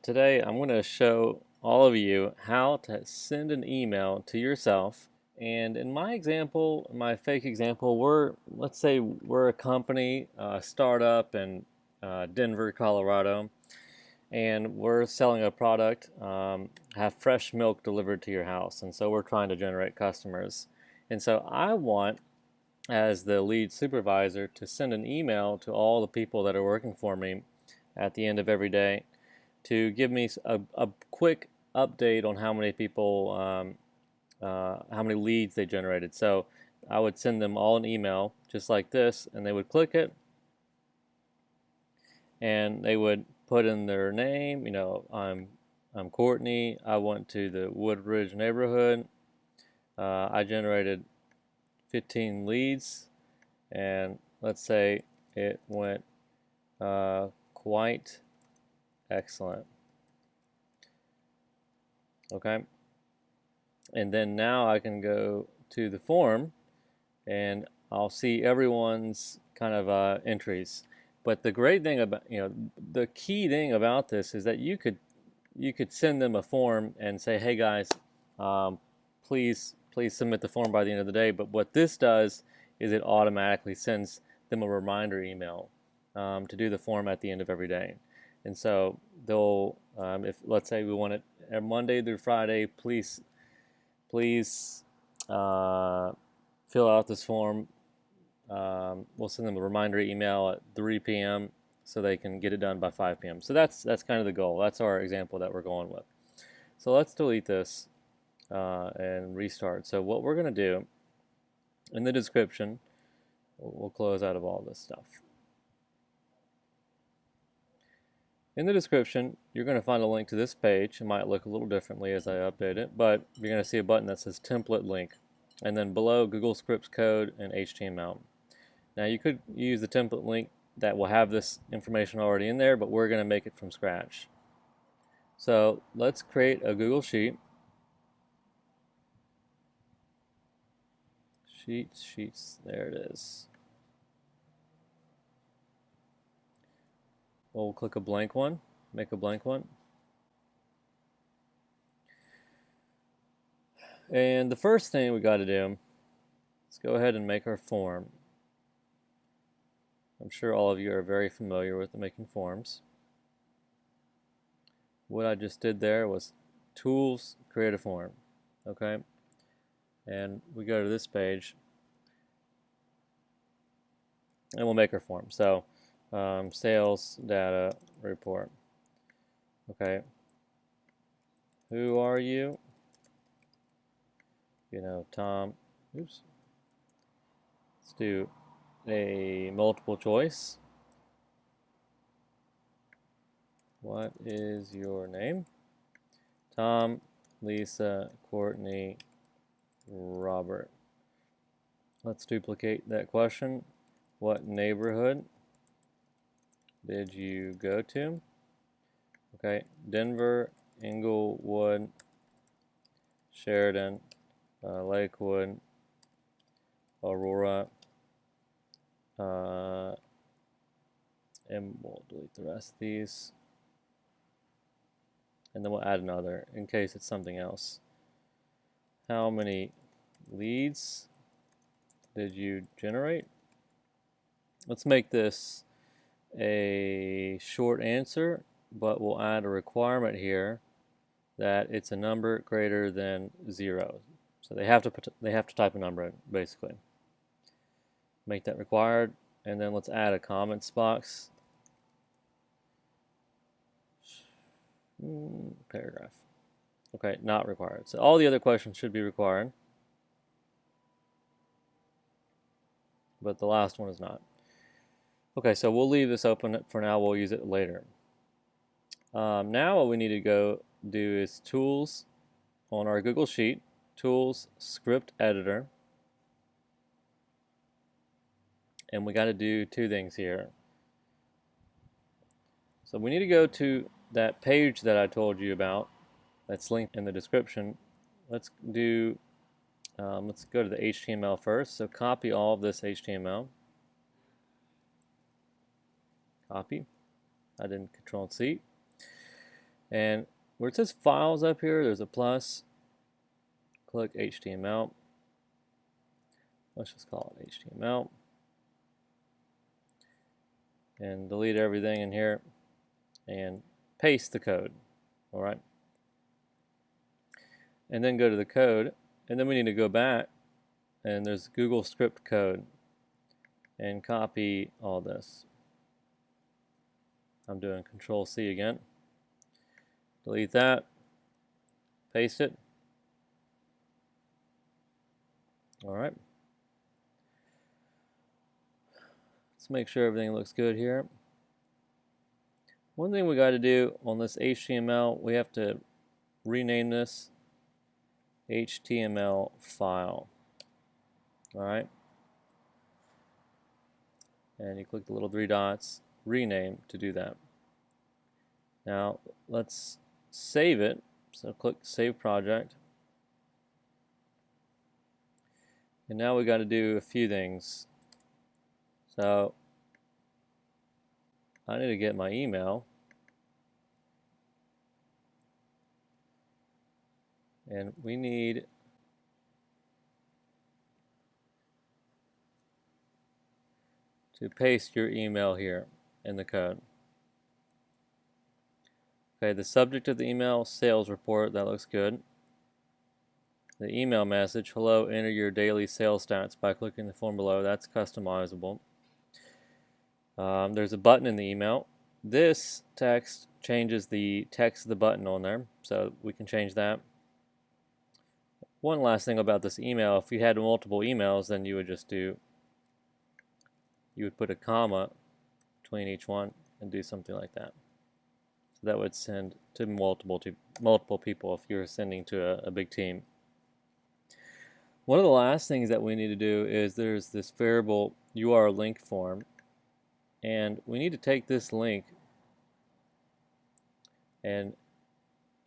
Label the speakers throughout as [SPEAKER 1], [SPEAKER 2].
[SPEAKER 1] Today I'm going to show all of you how to send an email to yourself. And in my example, my fake example, let's say we're a company, startup in Denver, Colorado, and we're selling a product, have fresh milk delivered to your house. And so we're trying to generate customers. And so I want, as the lead supervisor, to send an email to all the people that are working for me at the end of every day to give me a quick update on how many people, how many leads they generated. So I would send them all an email just like this, and they would click it, and they would put in their name. I'm Courtney. I went to the Woodridge neighborhood. I generated 15 leads, and let's say it went quite excellent. Okay, and then now I can go to the form and I'll see everyone's kind of entries. But the great thing about, the key thing about this is that you could send them a form and say, hey guys, please submit the form by the end of the day. But what this does is it automatically sends them a reminder email to do the form at the end of every day. And so they'll, if let's say we want it Monday through Friday, please fill out this form. We'll send them a reminder email at 3 p.m. so they can get it done by 5 p.m. So that's kind of the goal. That's our example that we're going with. So let's delete this and restart. So what we're going to do in the description, we'll close out of all this stuff. In the description, you're going to find a link to this page. It might look a little differently as I update it, but you're going to see a button that says template link, and then below Google Scripts code and HTML. Now you could use the template link that will have this information already in there, but we're going to make it from scratch. So let's create a Google Sheet. Sheets, there it is. We'll click a blank one, make a blank one. And the first thing we got to do, let's go ahead and make our form. I'm sure all of you are very familiar with making forms. What I just did there was Tools, Create a Form. Okay? And we go to this page, and we'll make our form. So, sales data report. Okay. Who are you? Tom. Oops. Let's do a multiple choice. What is your name? Tom, Lisa, Courtney, Robert. Let's duplicate that question. What neighborhood did you go to? Okay, Denver, Inglewood, Sheridan, Lakewood, Aurora, and we'll delete the rest of these. And then we'll add another in case it's something else. How many leads did you generate? Let's make this a short answer, but we'll add a requirement here that it's a number greater than 0. So they have to type a number in, basically. Make that required, and then let's add a comments box. Paragraph. Okay, not required. So all the other questions should be required, but the last one is not. Okay, so we'll leave this open for now. We'll use it later. Now what we need to go do is Tools on our Google Sheet, Tools, Script Editor, and we got to do two things here. So we need to go to that page that I told you about that's linked in the description. Let's go to the HTML first. So copy all of this HTML. Copy. I didn't Control-C. And where it says files up here, there's a plus. Click HTML. Let's just call it HTML. And delete everything in here and paste the code. All right. And then go to the code, and then we need to go back, and there's Google script code, and copy all this. I'm doing Control C again. Delete that, paste it. All right. Let's make sure everything looks good here. One thing we got to do on this HTML, we have to rename this HTML file. All right. And you click the little three dots, rename to do that. Now let's save it. So click Save Project. And now we got to do a few things. So I need to get my email. And we need to paste your email here in the code. Okay, the subject of the email, sales report, that looks good. The email message, hello, enter your daily sales stats by clicking the form below. That's customizable. There's a button in the email. This text changes the text of the button on there, so we can change that. One last thing about this email, if you had multiple emails, then you would just you would put a comma between each one and do something like that. So that would send to multiple people if you're sending to a big team. One of the last things that we need to do is there's this variable URL link form, and we need to take this link and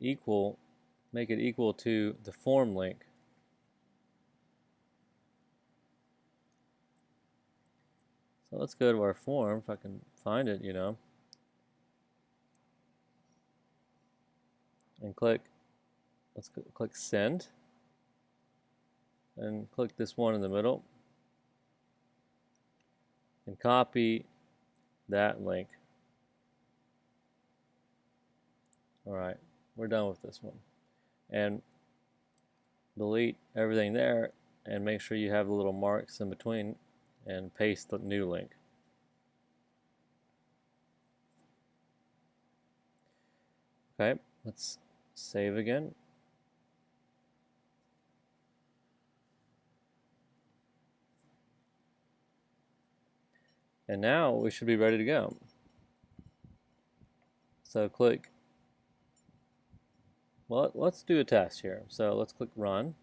[SPEAKER 1] make it equal to the form link. So let's go to our form, if I can find it, and let's click send, and click this one in the middle, and copy that link. Alright, we're done with this one. And delete everything there, and make sure you have the little marks in between, and paste the new link. Okay, let's save again. And now we should be ready to go. So let's do a test here. So let's click run.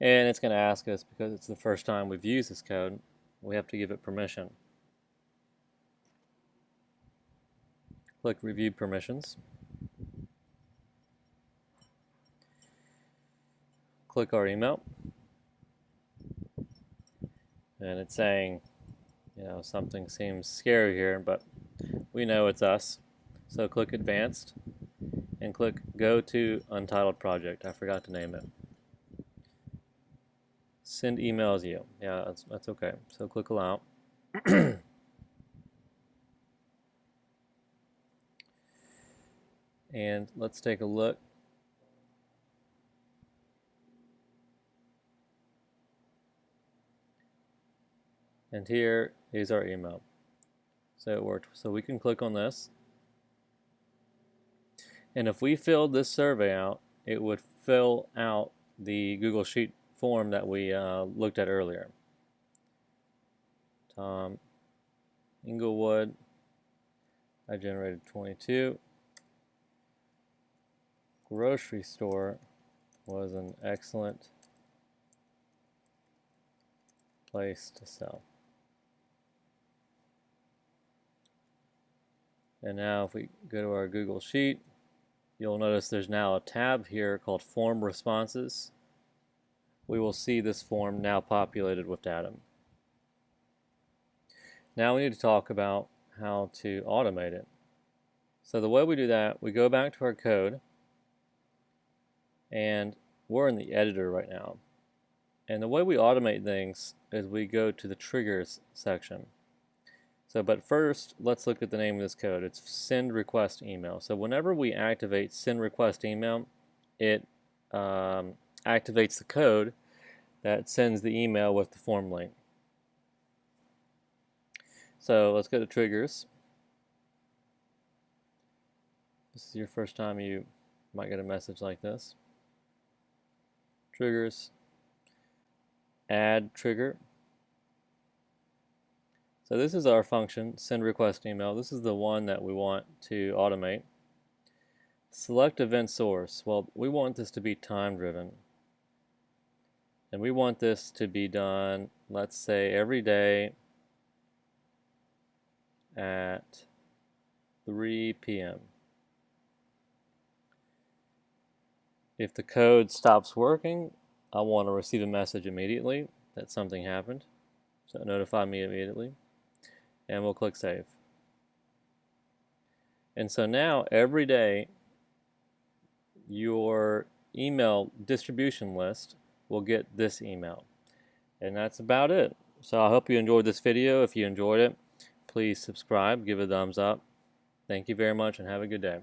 [SPEAKER 1] And it's going to ask us, because it's the first time we've used this code, we have to give it permission. Click Review Permissions. Click our email. And it's saying, something seems scary here, but we know it's us. So click Advanced and click Go to Untitled Project. I forgot to name it. Send emails you. Yeah, that's okay. So click Allow. And let's take a look. And here is our email. So it worked. So we can click on this. And if we filled this survey out, it would fill out the Google Sheet form that we looked at earlier. Tom Inglewood, I generated 22. Grocery store was an excellent place to sell. And now if we go to our Google Sheet, you'll notice there's now a tab here called Form Responses. We will see this form now populated with data. Now we need to talk about how to automate it. So the way we do that, we go back to our code, and we're in the editor right now. And the way we automate things is we go to the triggers section. So, but first, let's look at the name of this code. It's send request email. So whenever we activate send request email, it activates the code that sends the email with the form link. So let's go to triggers. This is your first time, you might get a message like this. Triggers, add trigger. So this is our function, send request email. This is the one that we want to automate. Select event source. Well, we want this to be time driven. And we want this to be done, let's say, every day at 3 p.m. If the code stops working, I want to receive a message immediately that something happened. So notify me immediately. And we'll click save. And so now every day your email distribution list will get this email. And that's about it. So I hope you enjoyed this video. If you enjoyed it, please subscribe, give it a thumbs up. Thank you very much and have a good day.